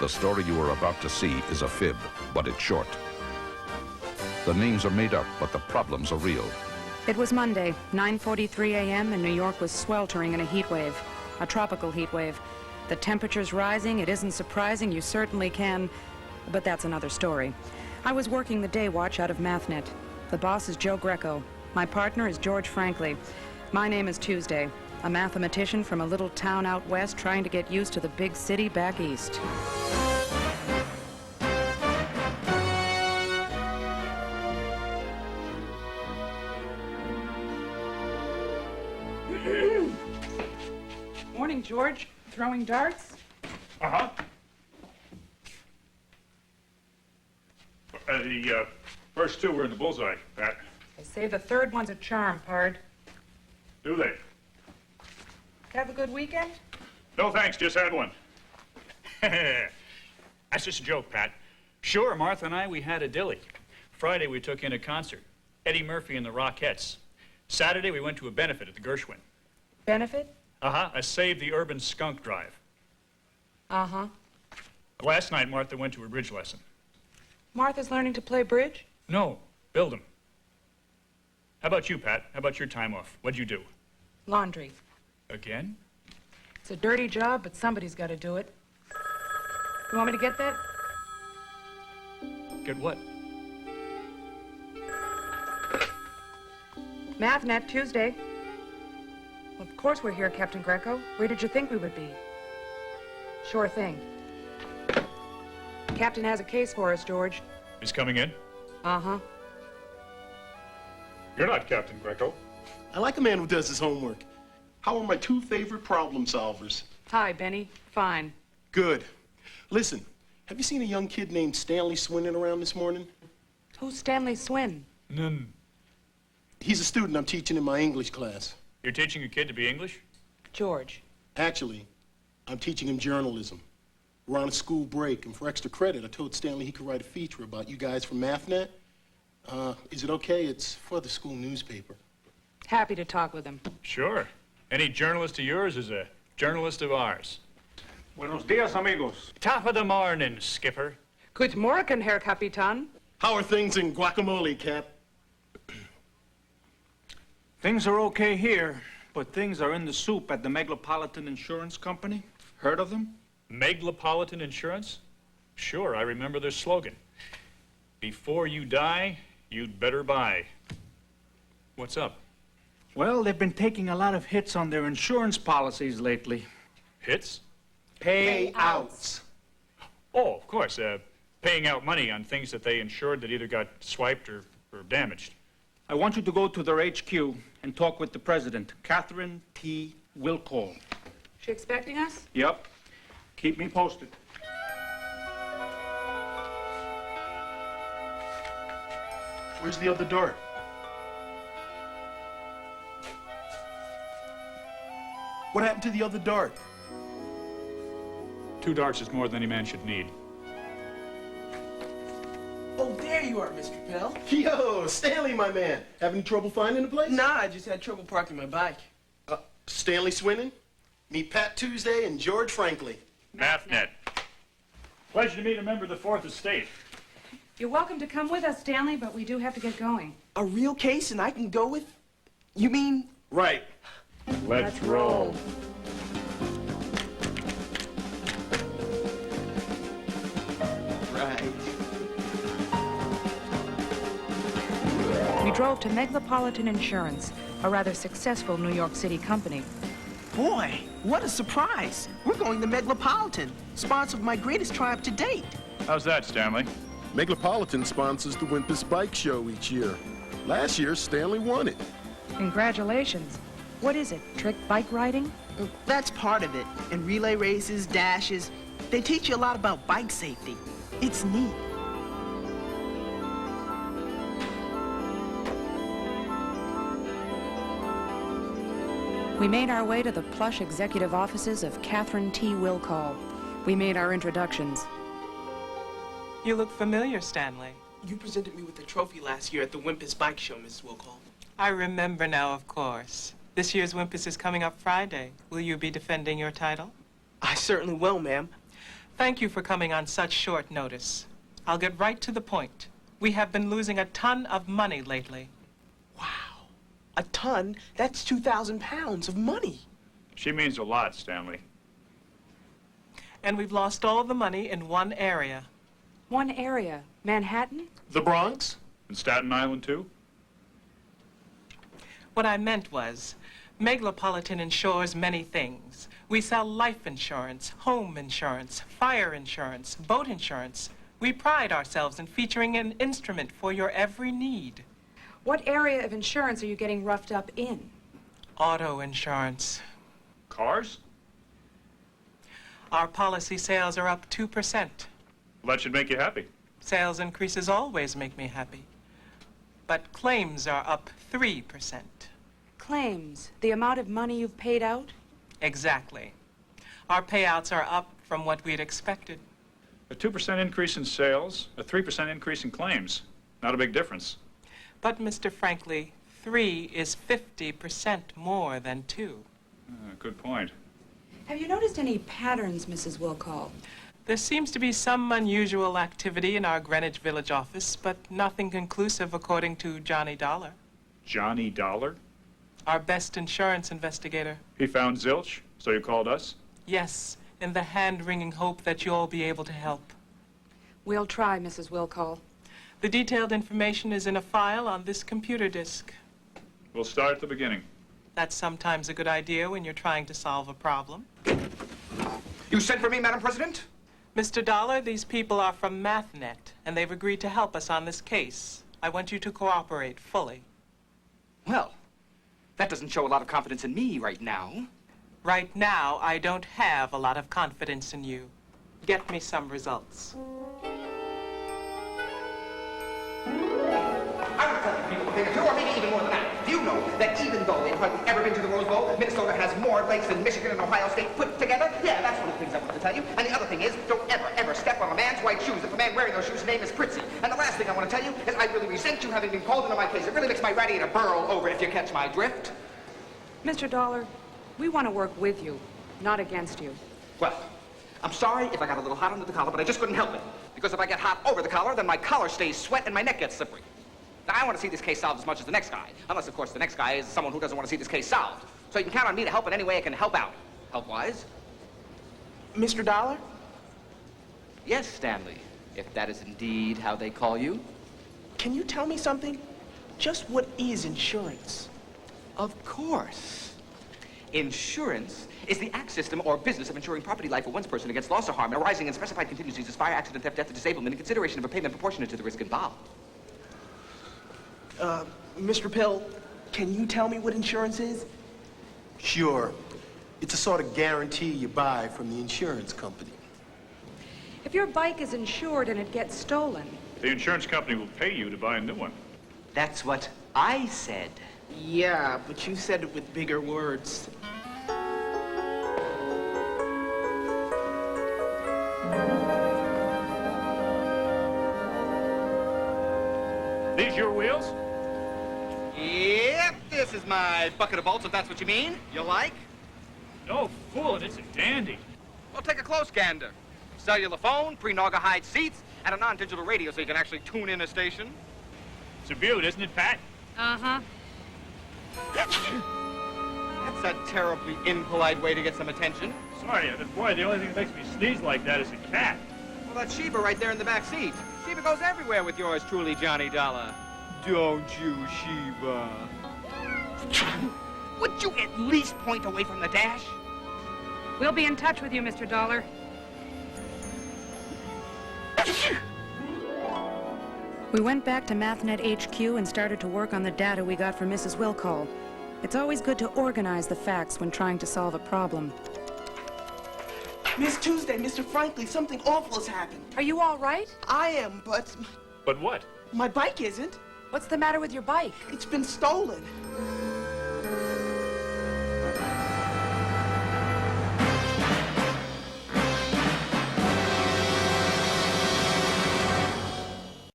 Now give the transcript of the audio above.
The story you are about to see is a fib, but it's short. The names are made up, but the problems are real. It was Monday, 9:43 a.m., and New York was sweltering in a heat wave, a tropical heat wave. The temperature's rising. It isn't surprising. You certainly can, but that's another story. I was working the day watch out of Mathnet. The boss is Joe Greco. My partner is George Frankly. My name is Tuesday, a mathematician from a little town out west trying to get used to the big city back east. Morning, George. Throwing darts? Uh-huh. The first two were in the bullseye, Pat. They say the third one's a charm, Pard. Do they? Have a good weekend? No, thanks. Just had one. That's just a joke, Pat. Sure, Martha and I, we had a dilly. Friday, we took in a concert. Eddie Murphy and the Rockettes. Saturday, we went to a benefit at the Gershwin. Benefit? Uh-huh, a Save the Urban Skunk drive. Uh-huh. Last night, Martha went to her bridge lesson. Martha's learning to play bridge? No, build 'em. How about you, Pat? How about your time off? What'd you do? Laundry. Again? It's a dirty job, but somebody's got to do it. You want me to get that? Get what? Mathnet, Tuesday. Well, of course we're here, Captain Greco. Where did you think we would be? Sure thing. Captain has a case for us, George. He's coming in? Uh-huh. You're not Captain Greco. I like a man who does his homework. How are my two favorite problem solvers? Hi, Benny. Fine. Good. Listen, have you seen a young kid named Stanley Swinning around this morning? Who's Stanley Swin? None. He's a student I'm teaching in my English class. You're teaching a kid to be English? George. Actually, I'm teaching him journalism. We're on a school break, and for extra credit, I told Stanley he could write a feature about you guys from Mathnet. Is it okay? It's for the school newspaper. Happy to talk with him. Sure. Any journalist of yours is a journalist of ours. Buenos dias, amigos. Top of the morning, Skipper. Good morgen, Herr Capitan. How are things in Guacamole, Cap? Things are okay here, but things are in the soup at the Meglopolitan Insurance Company. Heard of them? Meglopolitan Insurance? Sure, I remember their slogan. Before you die, you'd better buy. What's up? Well, they've been taking a lot of hits on their insurance policies lately. Hits? Payouts. Oh, of course. Paying out money on things that they insured that either got swiped or damaged. I want you to go to their HQ and talk with the president, Catherine T. Wilcall. She expecting us? Yep. Keep me posted. Where's the other dart? What happened to the other dart? 2 darts is more than any man should need. Oh, there you are, Mr. Pell. Yo, Stanley, my man. Having trouble finding the place? Nah, I just had trouble parking my bike. Stanley Swinning. Meet Pat Tuesday and George Frankly. Mathnet. Pleasure to meet a member of the Fourth Estate. You're welcome to come with us, Stanley, but we do have to get going. A real case and I can go with? You mean? Right. Let's roll. Right. We drove to Meglopolitan Insurance, a rather successful New York City company. Boy, what a surprise. We're going to Meglopolitan, sponsor of my greatest triumph to date. How's that, Stanley? Meglopolitan sponsors the Wympus Bike Show each year. Last year, Stanley won it. Congratulations. What is it, trick bike riding? That's part of it. And relay races, dashes. They teach you a lot about bike safety. It's neat. We made our way to the plush executive offices of Catherine T. Wilcall. We made our introductions. You look familiar, Stanley. You presented me with the trophy last year at the Wympus Bike Show, Mrs. Wilcall. I remember now, of course. This year's Wympus is coming up Friday. Will you be defending your title? I certainly will, ma'am. Thank you for coming on such short notice. I'll get right to the point. We have been losing a ton of money lately. Wow. A ton? That's 2,000 pounds of money. She means a lot, Stanley. And we've lost all the money in one area. One area. Manhattan? The Bronx? And Staten Island, too? What I meant was, Meglopolitan insures many things. We sell life insurance, home insurance, fire insurance, boat insurance. We pride ourselves in featuring an instrument for your every need. What area of insurance are you getting roughed up in? Auto insurance. Cars? Our policy sales are up 2%. Well, that should make you happy. Sales increases always make me happy. But claims are up 3%. Claims. The amount of money you've paid out? Exactly. Our payouts are up from what we'd expected. A 2% increase in sales, a 3% increase in claims. Not a big difference. But, Mr. Frankly, 3 is 50% more than 2. Good point. Have you noticed any patterns, Mrs. Wilcall? There seems to be some unusual activity in our Greenwich Village office, but nothing conclusive according to Johnny Dollar. Johnny Dollar? Our best insurance investigator. He found zilch, so you called us? Yes, in the hand-wringing hope that you'll be able to help. We'll try, Mrs. Wilcall. The detailed information is in a file on this computer disk. We'll start at the beginning. That's sometimes a good idea when you're trying to solve a problem. You sent for me, Madam President? Mr. Dollar, these people are from Mathnet, and they've agreed to help us on this case. I want you to cooperate fully. Well, that doesn't show a lot of confidence in me right now. Right now, I don't have a lot of confidence in you. Get me some results. I would tell you people a thing or two, or maybe even more than that. Do you know that even though they've hardly ever been to the Rose Bowl, Minnesota has more lakes than Michigan and Ohio State put together? Yeah, that's one of the things I want to tell you. And the other thing is, don't ever step on a man's white shoes if the man wearing those shoes' name is Pritzy. And the last thing I want to tell you is I really resent you having been called into my case. It really makes my radiator burrow over, if you catch my drift. Mr. Dollar, we want to work with you, not against you. Well, I'm sorry if I got a little hot under the collar, but I just couldn't help it. Because if I get hot over the collar, then my collar stays sweat and my neck gets slippery. Now, I want to see this case solved as much as the next guy. Unless, of course, the next guy is someone who doesn't want to see this case solved. So you can count on me to help in any way I can help out. Help-wise. Mr. Dollar? Yes, Stanley. If that is indeed how they call you. Can you tell me something? Just what is insurance? Of course. Insurance is the act system or business of insuring property life for one's person against loss or harm arising in specified contingencies as fire, accident, theft, death, or disablement in consideration of a payment proportionate to the risk involved. Mr. Pill, can you tell me what insurance is? Sure. It's a sort of guarantee you buy from the insurance company. If your bike is insured and it gets stolen... The insurance company will pay you to buy a new one. That's what I said. Yeah, but you said it with bigger words. These your wheels? Yep, this is my bucket of bolts, if that's what you mean. You like? No fooling, it's a dandy. Well, take a close gander. Cellular phone, pre-Naugahyde seats, and a non-digital radio so you can actually tune in a station. It's a beaut, isn't it, Pat? Uh-huh. That's a terribly impolite way to get some attention. Sorry, but boy, the only thing that makes me sneeze like that is a cat. Well, that's Sheba right there in the back seat. Sheba goes everywhere with yours truly, Johnny Dollar. Don't you, Sheba? Would you at least point away from the dash? We'll be in touch with you, Mr. Dollar. We went back to Mathnet HQ and started to work on the data we got from Mrs. Wilcall. It's always good to organize the facts when trying to solve a problem. Miss Tuesday, Mr. Frankly, something awful has happened. Are you all right? I am, but But what? my bike isn't. What's the matter with your bike? It's been stolen.